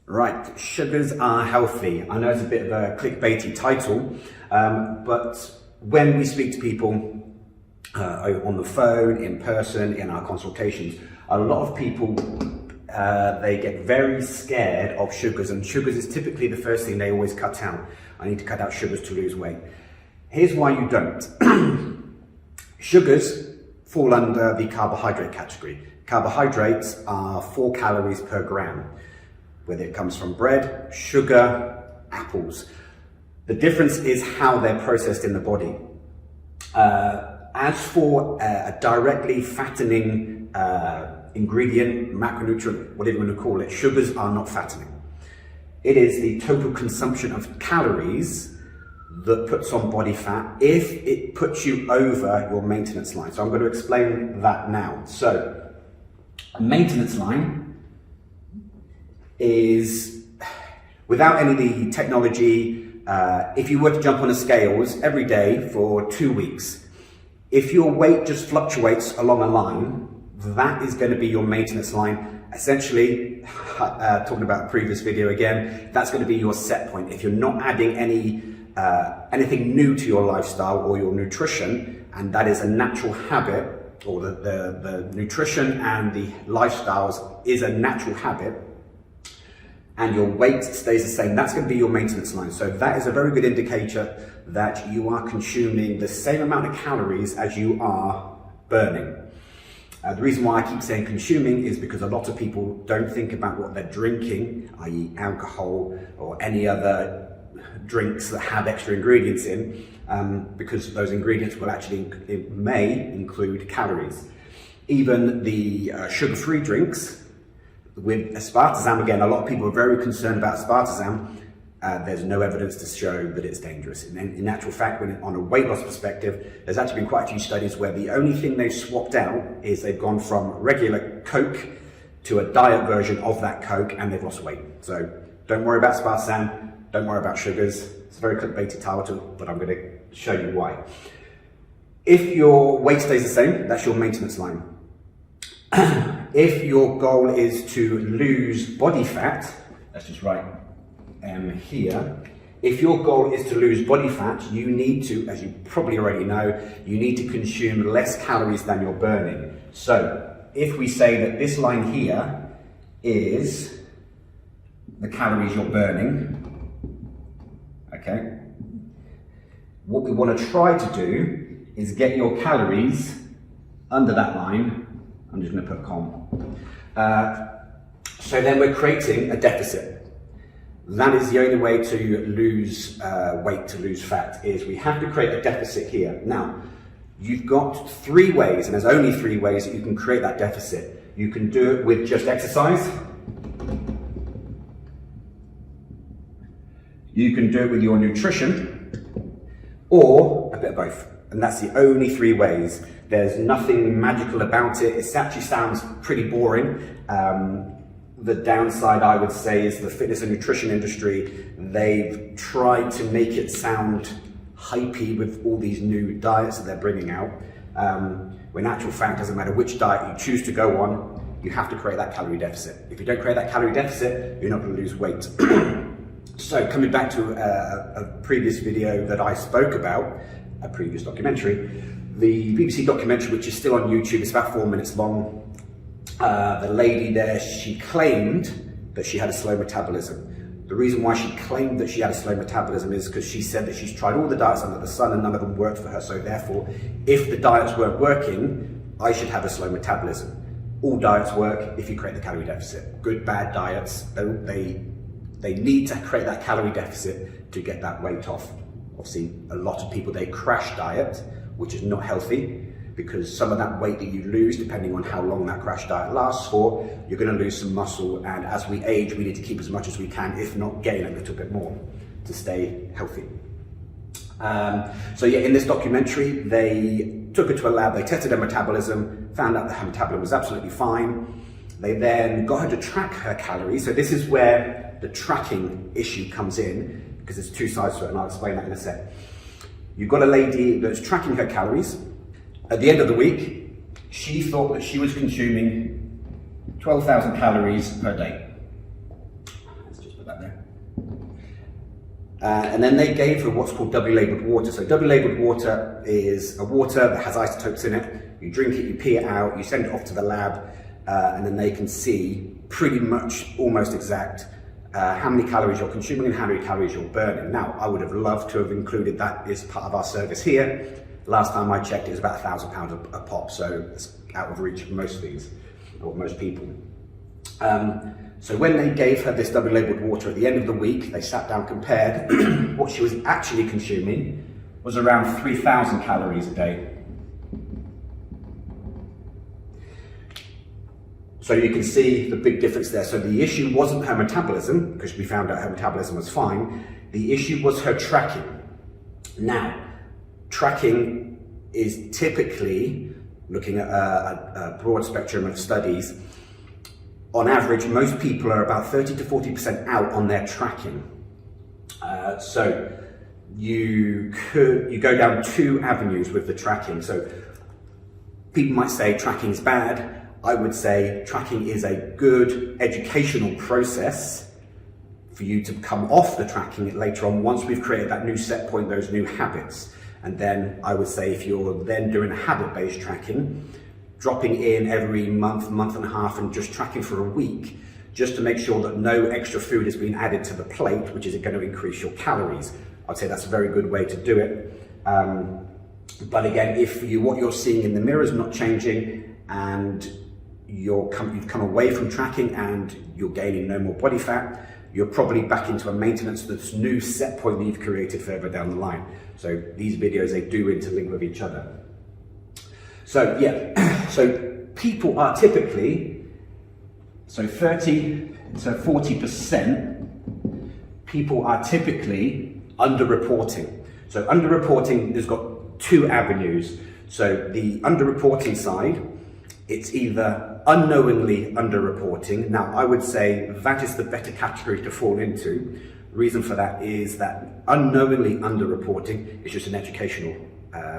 Right, sugars are healthy. I know it's a bit of a clickbaity title, but when we speak to people on the phone, in person, in our consultations, a lot of people, they get very scared of sugars, and sugars is typically the first thing they always cut out. I need to cut out sugars to lose weight. Here's why you don't. Sugars fall under the carbohydrate category. Carbohydrates are 4 calories per gram, whether it comes from bread, sugar, apples. The difference is how they're processed in the body. As for a directly fattening ingredient, macronutrient, whatever you want to call it, sugars are not fattening. It is the total consumption of calories that puts on body fat if it puts you over your maintenance line. So I'm going to explain that now. So a maintenance line is, without any of the technology, if you were to jump on the scales every day for 2 weeks, if your weight just fluctuates along a line, that is going to be your maintenance line. Essentially, talking about a previous video again, that's going to be your set point. If you're not adding anything new to your lifestyle or your nutrition, and that is a natural habit, or the nutrition and the lifestyles is a natural habit, and your weight stays the same, that's going to be your maintenance line. So that is a very good indicator that you are consuming the same amount of calories as you are burning. The reason why I keep saying consuming is because a lot of people don't think about what they're drinking, i.e. alcohol or any other drinks that have extra ingredients in, because those ingredients will actually, it may include calories. Even the sugar-free drinks, with aspartame, again, a lot of people are very concerned about aspartame. There's no evidence to show that it's dangerous. In actual fact, on a weight loss perspective, there's actually been quite a few studies where the only thing they've swapped out is they've gone from regular Coke to a diet version of that Coke, and they've lost weight. So don't worry about aspartame, don't worry about sugars. It's a very clickbaity title, but I'm going to show you why. If your weight stays the same, that's your maintenance line. If your goal is to lose body fat, let's just write here. If your goal is to lose body fat, you need to, as you probably already know, you need to consume less calories than you're burning. So if we say that this line here is the calories you're burning, okay, what we want to try to do is get your calories under that line. I'm just going to put so then we're creating a deficit. That is the only way to lose weight, to lose fat, is we have to create a deficit here. Now, you've got 3 ways, and there's only 3 ways that you can create that deficit. You can do it with just exercise. You can do it with your nutrition, or a bit of both. And that's the only 3 ways. There's nothing magical about it. It actually sounds pretty boring. The downside, I would say, is the fitness and nutrition industry. They've tried to make it sound hypey with all these new diets that they're bringing out. When in actual fact, doesn't matter which diet you choose to go on, you have to create that calorie deficit. If you don't create that calorie deficit, you're not going to lose weight. So coming back to a previous video that I spoke about, a previous documentary, the BBC documentary, which is still on YouTube, it's about 4 minutes long. The lady there, she claimed that she had a slow metabolism. The reason why she claimed that she had a slow metabolism is because she said that she's tried all the diets under the sun and none of them worked for her. So therefore, if the diets weren't working, I should have a slow metabolism. All diets work if you create the calorie deficit. Good, bad diets, they need to create that calorie deficit to get that weight off. Obviously, a lot of people, they crash diet, which is not healthy, because some of that weight that you lose, depending on how long that crash diet lasts for, you're going to lose some muscle, and as we age, we need to keep as much as we can, if not gain a little bit more, to stay healthy. So yeah, in this documentary, they took her to a lab, they tested her metabolism, found out that her metabolism was absolutely fine. They then got her to track her calories. So this is where the tracking issue comes in, because there's 2 sides to it, and I'll explain that in a sec. You've got a lady that's tracking her calories. At the end of the week, she thought that she was consuming 12,000 calories per day. Let's put that there. And then they gave her what's called double labeled water. So double labeled water is a water that has isotopes in it. You drink it, you pee it out, you send it off to the lab, and then they can see pretty much almost exact how many calories you're consuming and how many calories you're burning. Now, I would have loved to have included that as part of our service here. Last time I checked, it was about £1,000 a pop, so it's out of reach of most things, or most people. So when they gave her this double labeled water at the end of the week, they sat down, compared. What she was actually consuming was around 3,000 calories a day. So you can see the big difference there. So the issue wasn't her metabolism, because we found out her metabolism was fine. The issue was her tracking. Now, tracking is typically, looking at a broad spectrum of studies, on average, most people are about 30 to 40% out on their tracking. So you go down two avenues with the tracking. So people might say tracking is bad. I would say tracking is a good educational process for you to come off the tracking later on once we've created that new set point, those new habits. And then I would say if you're then doing a habit-based tracking, dropping in every month, month and a half, and just tracking for a week, just to make sure that no extra food is being added to the plate, which is going to increase your calories. I'd say that's a very good way to do it. But again, if what you're seeing in the mirror is not changing, and you've come away from tracking and you're gaining no more body fat, you're probably back into a maintenance, this new set point that you've created further down the line. So these videos, they do interlink with each other. So yeah, so people are typically, 30 to 40%, people are typically underreporting. So underreporting has got two avenues. So the underreporting side, it's either unknowingly underreporting. Now, I would say that is the better category to fall into. The reason for that is that unknowingly underreporting is just an educational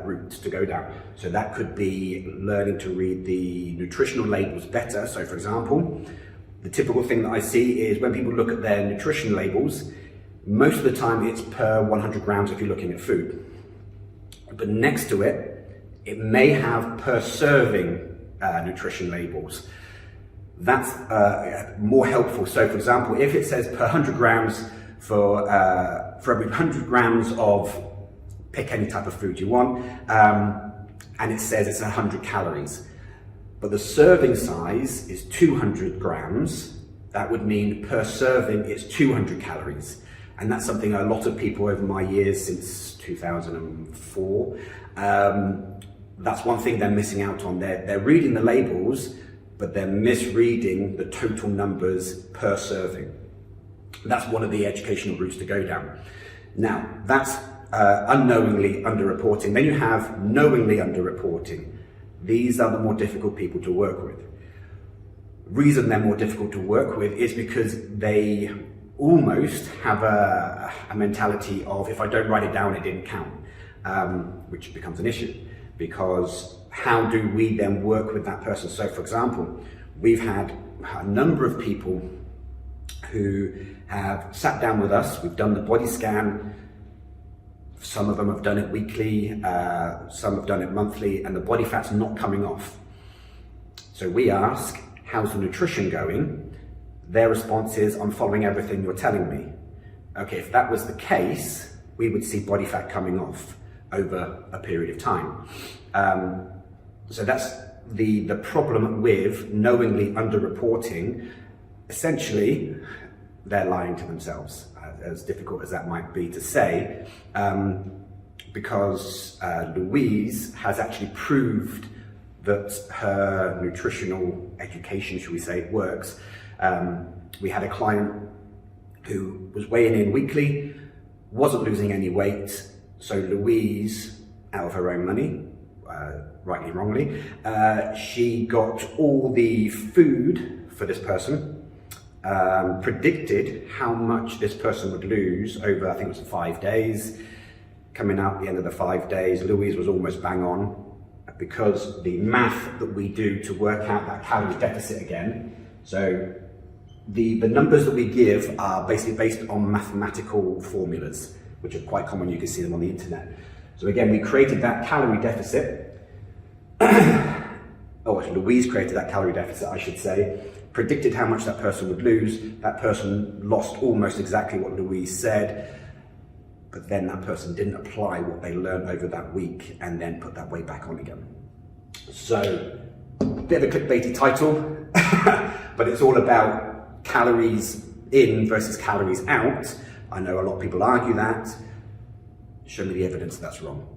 route to go down. So that could be learning to read the nutritional labels better. So for example, the typical thing that I see is when people look at their nutrition labels, most of the time it's per 100 grams if you're looking at food. But next to it, it may have per serving nutrition labels. That's more helpful. So for example, if it says per 100 grams for every 100 grams of, pick any type of food you want, and it says it's 100 calories, but the serving size is 200 grams, that would mean per serving it's 200 calories. And that's something a lot of people over my years since 2004, that's one thing they're missing out on. They're reading the labels, but they're misreading the total numbers per serving. That's one of the educational routes to go down. Now, that's unknowingly underreporting. Then you have knowingly underreporting. These are the more difficult people to work with. Reason they're more difficult to work with is because they almost have a mentality of, if I don't write it down, it didn't count, which becomes an issue. Because how do we then work with that person? So for example, we've had a number of people who have sat down with us, we've done the body scan, some of them have done it weekly, some have done it monthly, and the body fat's not coming off. So we ask, how's the nutrition going? Their response is, I'm following everything you're telling me. Okay, if that was the case, we would see body fat coming off over a period of time. So that's the problem with knowingly underreporting. Essentially, they're lying to themselves, as difficult as that might be to say, because Louise has actually proved that her nutritional education, should we say, works. We had a client who was weighing in weekly, wasn't losing any weight, so Louise, out of her own money, rightly, wrongly, she got all the food for this person, predicted how much this person would lose over, I think it was 5 days. Coming out at the end of the 5 days, Louise was almost bang on, because the math that we do to work out that calorie deficit again, so the numbers that we give are basically based on mathematical formulas, which are quite common. You can see them on the internet. So again, we created that calorie deficit. Oh, actually, Louise created that calorie deficit, I should say, predicted how much that person would lose. That person lost almost exactly what Louise said, but then that person didn't apply what they learned over that week and then put that weight back on again. So, a bit of a clickbaity title, but it's all about calories in versus calories out. I know a lot of people argue that. Show me the evidence that's wrong.